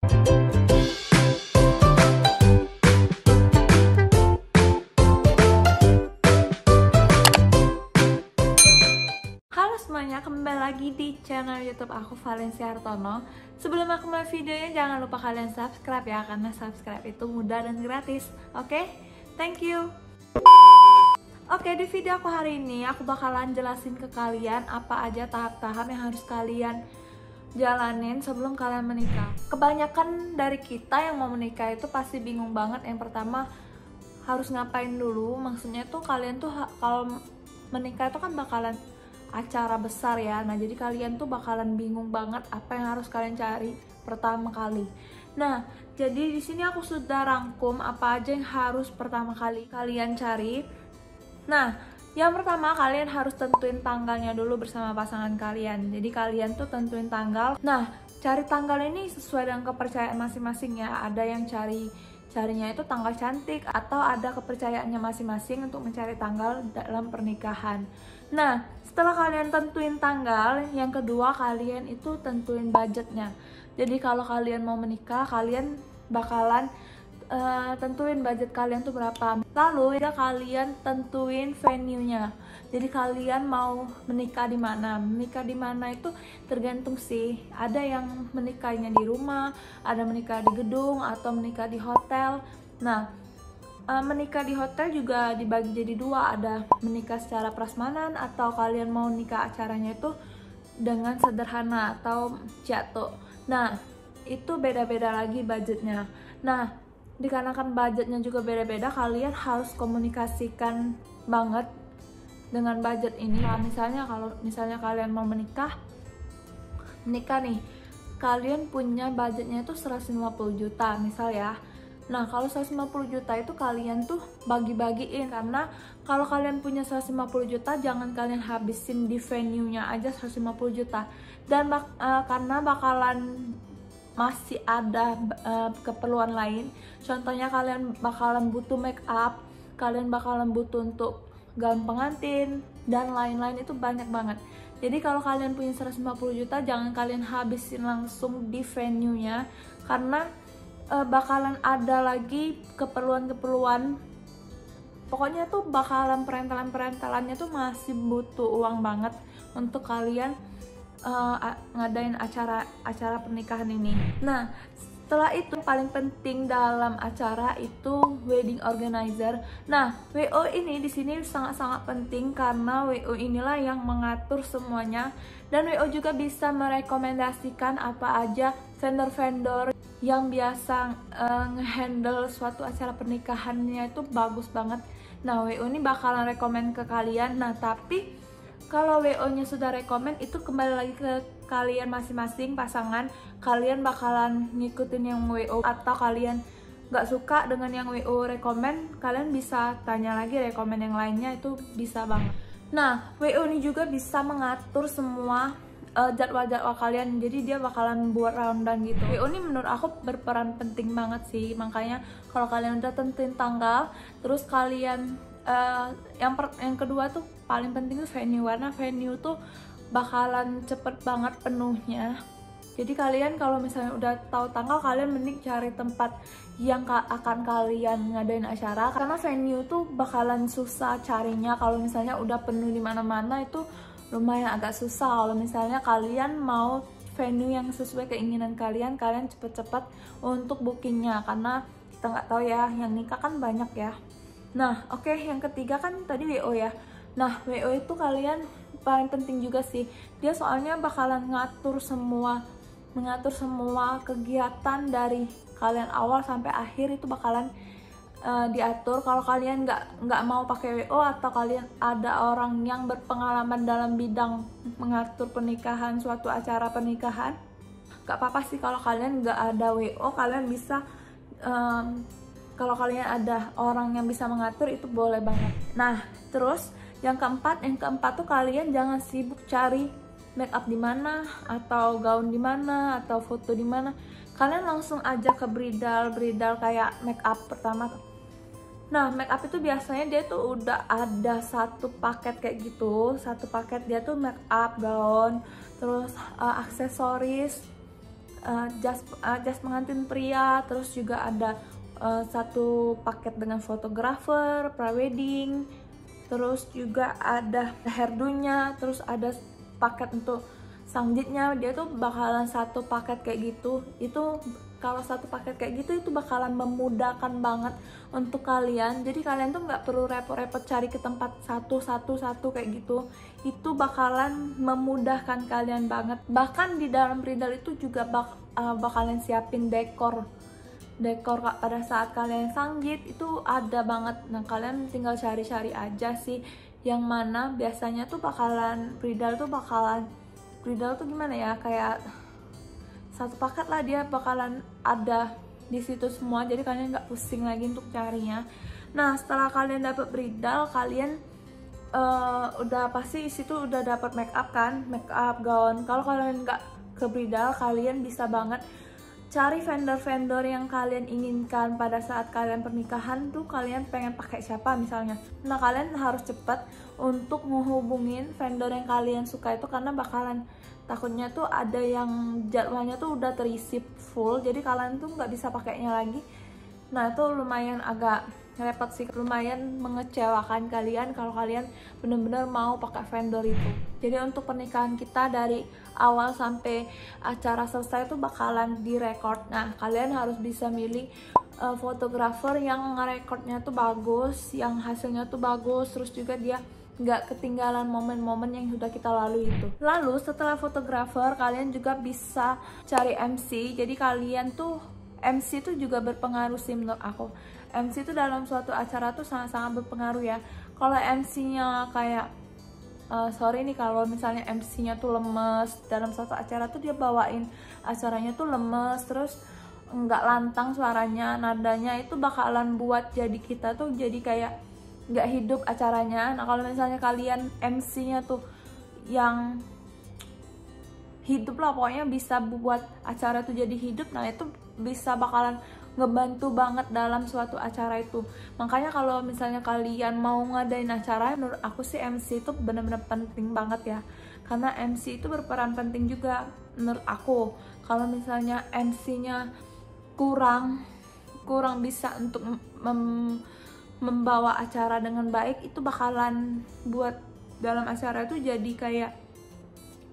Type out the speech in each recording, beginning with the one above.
Halo semuanya, kembali lagi di channel YouTube aku, Valencia Hartono. Sebelum aku mulai videonya, jangan lupa kalian subscribe ya, karena subscribe itu mudah dan gratis. Oke? Thank you. Oke, di video aku hari ini aku bakalan jelasin ke kalian apa aja tahap-tahap yang harus kalian jalanin sebelum kalian menikah. Kebanyakan dari kita yang mau menikah itu pasti bingung banget. Yang pertama, harus ngapain dulu. Maksudnya tuh kalian tuh kalau menikah itu kan bakalan acara besar ya. Nah, jadi kalian tuh bakalan bingung banget apa yang harus kalian cari pertama kali. Nah, jadi di sini aku sudah rangkum apa aja yang harus pertama kali kalian cari. Nah, yang pertama kalian harus tentuin tanggalnya dulu bersama pasangan kalian. Jadi kalian tuh tentuin tanggal. Nah, cari tanggal ini sesuai dengan kepercayaan masing-masing ya. Ada yang carinya itu tanggal cantik, atau ada kepercayaannya masing-masing untuk mencari tanggal dalam pernikahan. Nah, setelah kalian tentuin tanggal, yang kedua kalian itu tentuin budgetnya. Jadi kalau kalian mau menikah, kalian bakalan tentuin budget kalian tuh berapa. Lalu ya kalian tentuin venue-nya. Jadi kalian mau menikah di mana? Menikah di mana itu tergantung sih. Ada yang menikahnya di rumah, ada menikah di gedung, atau menikah di hotel. Nah, menikah di hotel juga dibagi jadi dua. Ada menikah secara prasmanan, atau kalian mau nikah acaranya itu dengan sederhana atau jatuh. Nah, itu beda-beda lagi budgetnya. Nah, dikarenakan budgetnya juga beda-beda, kalian harus komunikasikan banget dengan budget ini. Nah, kalau misalnya kalian mau menikah nih, kalian punya budgetnya itu 150 juta misal ya. Nah, kalau 150 juta itu kalian tuh bagi-bagiin, karena kalau kalian punya 150 juta jangan kalian habisin di venue-nya aja 150 juta. Dan karena bakalan masih ada keperluan lain. Contohnya kalian bakalan butuh make up, kalian bakalan butuh untuk gaun pengantin, dan lain-lain, itu banyak banget. Jadi kalau kalian punya 150 juta, jangan kalian habisin langsung di venue-nya, karena bakalan ada lagi keperluan-keperluan. Pokoknya tuh bakalan perentelan-perentelannya tuh masih butuh uang banget untuk kalian ngadain acara pernikahan ini. Nah, setelah itu paling penting dalam acara itu wedding organizer. Nah, WO ini di sini sangat-sangat penting karena WO inilah yang mengatur semuanya, dan WO juga bisa merekomendasikan apa aja vendor-vendor yang biasa ngehandle suatu acara pernikahannya itu bagus banget. Nah, WO ini bakalan rekomend ke kalian. Nah, tapi kalau WO-nya sudah rekomend, itu kembali lagi ke kalian masing-masing pasangan. Kalian bakalan ngikutin yang WO, atau kalian gak suka dengan yang WO rekomend, kalian bisa tanya lagi rekomend yang lainnya, itu bisa banget. Nah, WO ini juga bisa mengatur semua jadwal-jadwal kalian. Jadi dia bakalan buat rundown gitu. WO ini menurut aku berperan penting banget sih. Makanya kalau kalian udah tentuin tanggal, terus kalian yang kedua tuh paling penting tuh venue, karena venue tuh bakalan cepet banget penuhnya. Jadi kalian kalau misalnya udah tahu tanggal, kalian mending cari tempat yang akan kalian ngadain acara, karena venue tuh bakalan susah carinya. Kalau misalnya udah penuh di mana-mana, itu lumayan agak susah. Kalau misalnya kalian mau venue yang sesuai keinginan kalian, kalian cepet-cepet untuk bookingnya, karena kita nggak tahu ya, yang nikah kan banyak ya. Nah, oke, yang ketiga kan tadi WO ya. Nah, WO itu kalian paling penting juga sih. Dia soalnya bakalan mengatur semua kegiatan dari kalian awal sampai akhir, itu bakalan diatur. Kalau kalian nggak mau pakai WO, atau kalian ada orang yang berpengalaman dalam bidang mengatur pernikahan, suatu acara pernikahan, nggak apa-apa sih kalau kalian nggak ada WO. Kalian bisa kalau kalian ada orang yang bisa mengatur, itu boleh banget. Nah, terus yang keempat tuh kalian jangan sibuk cari make up di mana, atau gaun di mana, atau foto di mana. Kalian langsung aja ke bridal kayak make up pertama. Nah, make up itu biasanya dia tuh udah ada satu paket kayak gitu. Satu paket dia tuh make up, gaun, terus aksesoris, jas pengantin pria, terus juga ada satu paket dengan fotografer, prewedding, terus juga ada hairdo-nya, terus ada paket untuk sangjitnya. Dia tuh bakalan satu paket kayak gitu. Itu kalau satu paket kayak gitu itu bakalan memudahkan banget untuk kalian. Jadi kalian tuh nggak perlu repot-repot cari ke tempat satu kayak gitu. Itu bakalan memudahkan kalian banget. Bahkan di dalam bridal itu juga bakalan siapin dekor pada saat kalian sanggit itu ada banget. Nah kalian tinggal cari-cari aja sih yang mana biasanya tuh bridal tuh gimana ya, kayak satu paket lah, dia bakalan ada di situ semua, jadi kalian nggak pusing lagi untuk carinya. Nah setelah kalian dapat bridal, kalian udah pasti situ udah dapat make up kan, make up, gaun. Kalau kalian nggak ke bridal, kalian bisa banget cari vendor-vendor yang kalian inginkan pada saat kalian pernikahan tuh. Kalian pengen pakai siapa misalnya, nah kalian harus cepat untuk menghubungin vendor yang kalian suka itu, karena bakalan takutnya tuh ada yang jadwalnya tuh udah terisi full, jadi kalian tuh nggak bisa pakainya lagi. Nah itu lumayan agak repot sih, lumayan mengecewakan kalian kalau kalian bener-bener mau pakai vendor itu. Jadi untuk pernikahan kita dari awal sampai acara selesai itu bakalan direkord. Nah kalian harus bisa milih fotografer yang ngerekodnya tuh bagus, yang hasilnya tuh bagus, terus juga dia nggak ketinggalan momen-momen yang sudah kita lalui itu. Lalu setelah fotografer, kalian juga bisa cari MC. Jadi kalian tuh MC itu juga berpengaruh sih menurut aku. MC itu dalam suatu acara tuh sangat-sangat berpengaruh ya. Kalau MC-nya kayak sorry nih kalau misalnya MC-nya tuh lemes dalam suatu acara tuh, dia bawain acaranya tuh lemes, terus nggak lantang suaranya, nadanya itu bakalan buat jadi kita tuh jadi kayak nggak hidup acaranya. Nah kalau misalnya kalian MC-nya tuh yang hidup lah, pokoknya bisa buat acara tuh jadi hidup, nah itu bisa bakalan ngebantu banget dalam suatu acara itu. Makanya kalau misalnya kalian mau ngadain acara, menurut aku sih MC itu bener-bener penting banget ya, karena MC itu berperan penting juga menurut aku. Kalau misalnya MC-nya kurang bisa untuk membawa acara dengan baik, itu bakalan buat dalam acara itu jadi kayak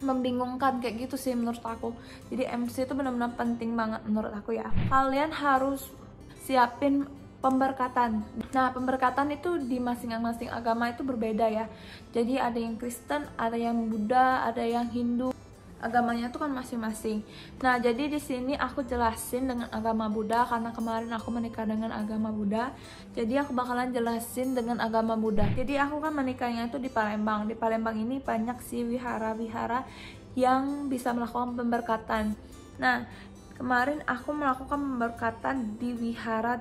membingungkan kayak gitu sih menurut aku. Jadi MC itu benar-benar penting banget menurut aku ya. Kalian harus siapin pemberkatan. Nah pemberkatan itu di masing-masing agama itu berbeda ya. Jadi ada yang Kristen, ada yang Buddha, ada yang Hindu. Agamanya tuh kan masing-masing. Nah jadi di sini aku jelasin dengan agama Buddha, karena kemarin aku menikah dengan agama Buddha. Jadi aku bakalan jelasin dengan agama Buddha. Jadi aku kan menikahnya itu di Palembang. Di Palembang ini banyak sih wihara-wihara yang bisa melakukan pemberkatan. Nah kemarin aku melakukan pemberkatan di wihara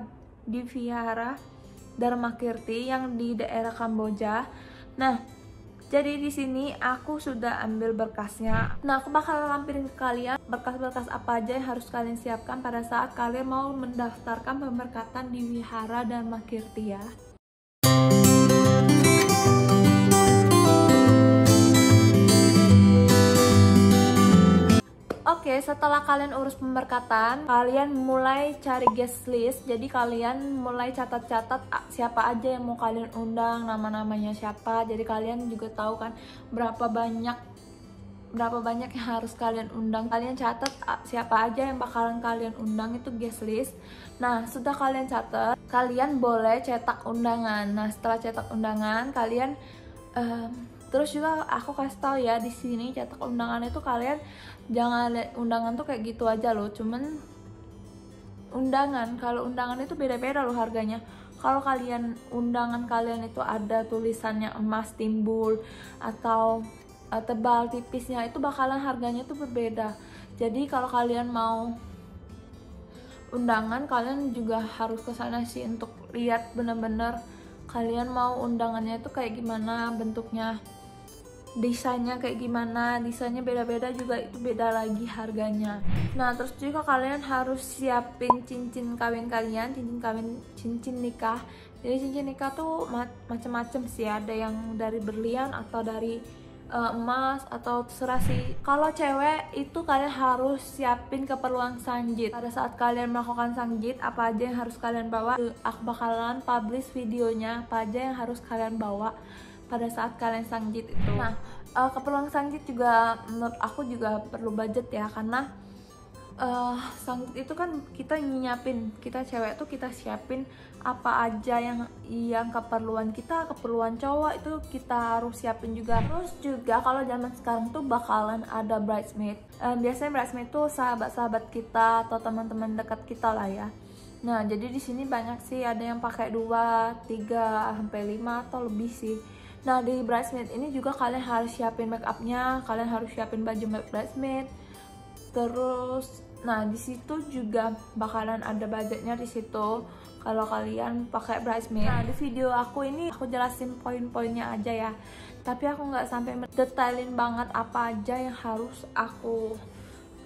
Dharmakirti yang di daerah Kamboja. Nah jadi di sini aku sudah ambil berkasnya. Nah, aku bakal lampirin ke kalian berkas-berkas apa aja yang harus kalian siapkan pada saat kalian mau mendaftarkan pemberkatan di wihara Dharmakirti ya. Oke, setelah kalian urus pemberkatan, kalian mulai cari guest list. Jadi kalian mulai catat-catat siapa aja yang mau kalian undang, nama-namanya siapa. Jadi kalian juga tahu kan berapa banyak yang harus kalian undang. Kalian catat siapa aja yang bakalan kalian undang, itu guest list. Nah, sudah kalian catat, kalian boleh cetak undangan. Nah, setelah cetak undangan, kalian terus juga aku kasih tahu ya di sini cetak undangan itu kalian jangan lihat undangan tuh kayak gitu aja loh. Cuman undangan, kalau undangan itu beda-beda loh harganya. Kalau kalian undangan kalian itu ada tulisannya emas timbul atau tebal tipisnya, itu bakalan harganya tuh berbeda. Jadi kalau kalian mau undangan, kalian juga harus ke sana sih untuk lihat bener-bener kalian mau undangannya itu kayak gimana bentuknya, desainnya kayak gimana. Desainnya beda-beda juga, itu beda lagi harganya. Nah terus juga kalian harus siapin cincin kawin kalian, cincin nikah. Jadi cincin nikah tuh macem-macem sih, ada yang dari berlian atau dari emas atau terserah sih. Kalau cewek itu kalian harus siapin keperluan sanjit. Pada saat kalian melakukan sanjit, apa aja yang harus kalian bawa, aku bakalan publish videonya apa aja yang harus kalian bawa pada saat kalian sanjit itu. Nah, keperluan sanjit juga menurut aku juga perlu budget ya, karena sanggit itu kan kita nyiapin, kita cewek tuh kita siapin apa aja yang keperluan kita, keperluan cowok itu kita harus siapin juga. Terus juga kalau zaman sekarang tuh bakalan ada bridesmaid. Biasanya bridesmaid tuh sahabat-sahabat kita atau teman-teman dekat kita lah ya. Nah, jadi di sini banyak sih, ada yang pakai 2, 3 sampai 5 atau lebih sih. Nah, di bridesmaid ini juga kalian harus siapin make upnya, kalian harus siapin baju bridesmaid. Terus nah di situ juga bakalan ada budgetnya di situ kalau kalian pakai bridesmaid. Nah, di video aku ini aku jelasin poin-poinnya aja ya, tapi aku nggak sampai detailin banget apa aja yang harus aku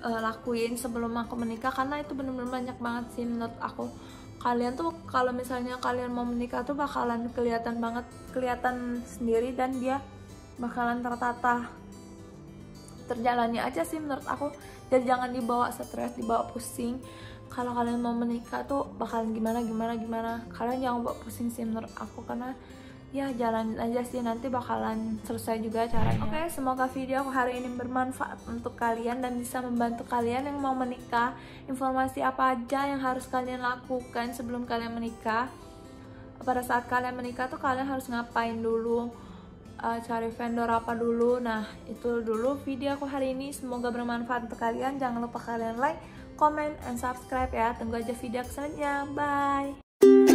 lakuin sebelum aku menikah, karena itu bener-bener banyak banget sih menurut aku. Kalian tuh kalau misalnya kalian mau menikah tuh bakalan kelihatan sendiri, dan dia bakalan tertata, terjalani aja sih menurut aku. Jadi jangan dibawa stres, dibawa pusing. Kalau kalian mau menikah tuh bakalan gimana, kalian jangan bawa pusing sih menurut aku, karena ya jalanin aja sih, nanti bakalan selesai juga caranya. Oke, semoga video aku hari ini bermanfaat untuk kalian dan bisa membantu kalian yang mau menikah. Informasi apa aja yang harus kalian lakukan sebelum kalian menikah. Pada saat kalian menikah tuh kalian harus ngapain dulu, cari vendor apa dulu. Nah, itu dulu video aku hari ini, semoga bermanfaat untuk kalian. Jangan lupa kalian like, comment, and subscribe ya. Tunggu aja video selanjutnya, bye.